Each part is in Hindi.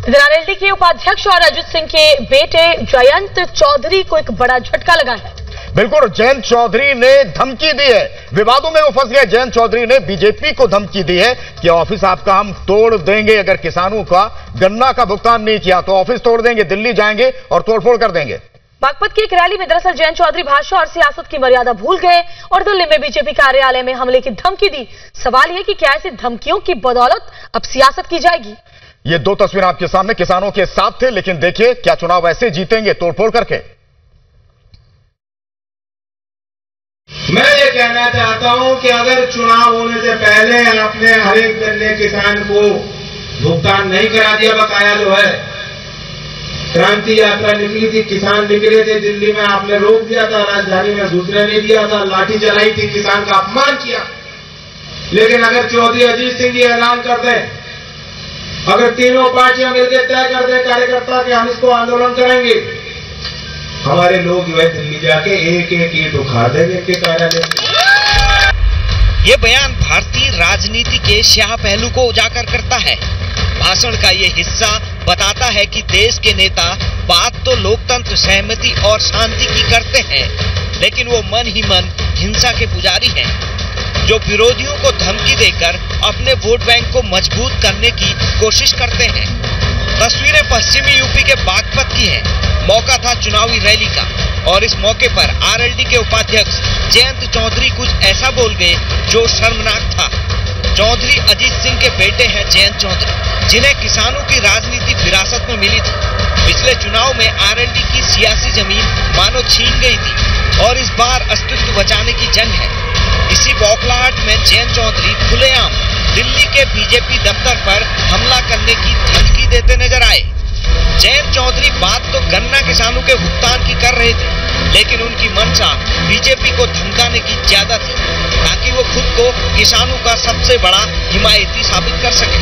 आरएलडी के उपाध्यक्ष और अजित सिंह के बेटे जयंत चौधरी को एक बड़ा झटका लगा है। बिल्कुल, जयंत चौधरी ने धमकी दी है, विवादों में वो फंस गए। जयंत चौधरी ने बीजेपी को धमकी दी है कि ऑफिस आपका हम तोड़ देंगे, अगर किसानों का गन्ना का भुगतान नहीं किया तो ऑफिस तोड़ देंगे, दिल्ली जाएंगे और तोड़फोड़ कर देंगे। बागपत की एक रैली में दरअसल जयंत चौधरी भाषा और सियासत की मर्यादा भूल गए और दिल्ली में बीजेपी कार्यालय में हमले की धमकी दी। सवाल यह कि क्या ऐसी धमकियों की बदौलत अब सियासत की जाएगी? ये दो तस्वीरें आपके सामने, किसानों के साथ थे, लेकिन देखिए क्या चुनाव ऐसे जीतेंगे तोड़फोड़ करके। मैं ये कहना चाहता हूं कि अगर चुनाव होने से पहले आपने हर एक गन्ने किसान को भुगतान नहीं करा दिया, बकाया जो है, क्रांति यात्रा निकली थी, किसान निकले थे दिल्ली में, आपने रोक दिया था, राजधानी में घुसने नहीं दिया था, लाठी चलाई थी, किसान का अपमान किया। लेकिन अगर चौधरी अजीत सिंह ये ऐलान कर दें, अगर तीनों पार्टियां मिलकर तय कर दें कार्यकर्ता कि हम इसको आंदोलन करेंगे, हमारे लोग जो है दिल्ली जाके एक एक ईंट उखाड़ देंगे इनके कार्यालय में। ये बयान भारतीय राजनीति के स्याह पहलू को उजागर करता है। भाषण का ये हिस्सा बताता है कि देश के नेता बात तो लोकतंत्र, सहमति और शांति की करते हैं, लेकिन वो मन ही मन हिंसा के पुजारी हैं, जो विरोधियों को धमकी देकर अपने वोट बैंक को मजबूत करने की कोशिश करते हैं। तस्वीरें पश्चिमी यूपी के बागपत की हैं। मौका था चुनावी रैली का और इस मौके पर आरएलडी के उपाध्यक्ष जयंत चौधरी कुछ ऐसा बोल गए जो शर्मनाक था। चौधरी अजीत सिंह के बेटे हैं जयंत चौधरी, जिन्हें किसानों की राजनीति विरासत में मिली थी। पिछले चुनाव में आरएलडी की सियासी जमीन मानो छीन गई थी और इस बार अस्तित्व बचाने की जंग है। इसी बौखलाहट में जयंत चौधरी खुलेआम दिल्ली के बीजेपी दफ्तर पर हमला करने की धमकी देते नजर आए। जयंत चौधरी बात तो गन्ना किसानों के भुगतान की कर रहे थे, लेकिन उनकी मंशा बीजेपी को धमकाने की ज्यादा थी, ताकि वो खुद को किसानों का सबसे बड़ा हिमायती साबित कर सके।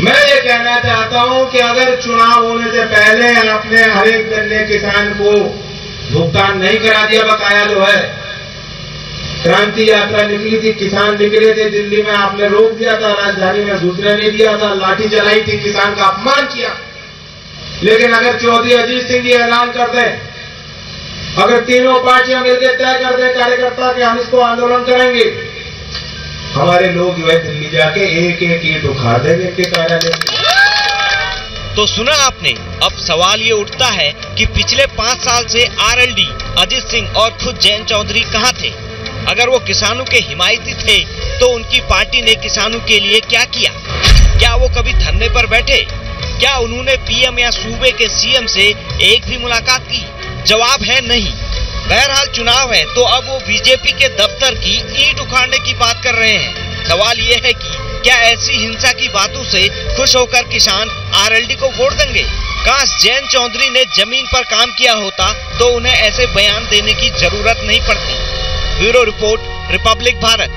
मैं ये कहना चाहता हूं कि अगर चुनाव होने से पहले आपने हर एक गन्ने किसान को भुगतान नहीं करा दिया, बकाया जो है, क्रांति यात्रा निकली थी, किसान निकले थे दिल्ली में, आपने रोक दिया था, राजधानी में घुसने नहीं दिया था, लाठी चलाई थी, किसान का अपमान किया। लेकिन अगर चौधरी अजीत सिंह ये ऐलान कर दें, अगर तीनों पार्टियां मिलकर तय कर दें कार्यकर्ता कि हम इसको आंदोलन करेंगे, हमारे लोग जो है दिल्ली जाके एक एक ईंट उखाड़ देंगे इनके कार्यालय में। तो सुना आपने, अब सवाल ये उठता है कि पिछले 5 साल से आरएलडी, अजित सिंह और खुद जयंत चौधरी कहाँ थे? अगर वो किसानों के हिमायती थे तो उनकी पार्टी ने किसानों के लिए क्या किया? क्या वो कभी धरने पर बैठे? क्या उन्होंने पीएम या सूबे के सीएम से एक भी मुलाकात की? जवाब है नहीं। बहरहाल चुनाव है तो अब वो बीजेपी के दफ्तर की ईंट उखाड़ने की बात कर रहे हैं। सवाल ये है कि क्या ऐसी हिंसा की बातों से खुश होकर किसान आरएलडी को वोट देंगे? काश जयंत चौधरी ने जमीन पर काम किया होता तो उन्हें ऐसे बयान देने की जरूरत नहीं पड़ती। Bureau report, Republic Bharat.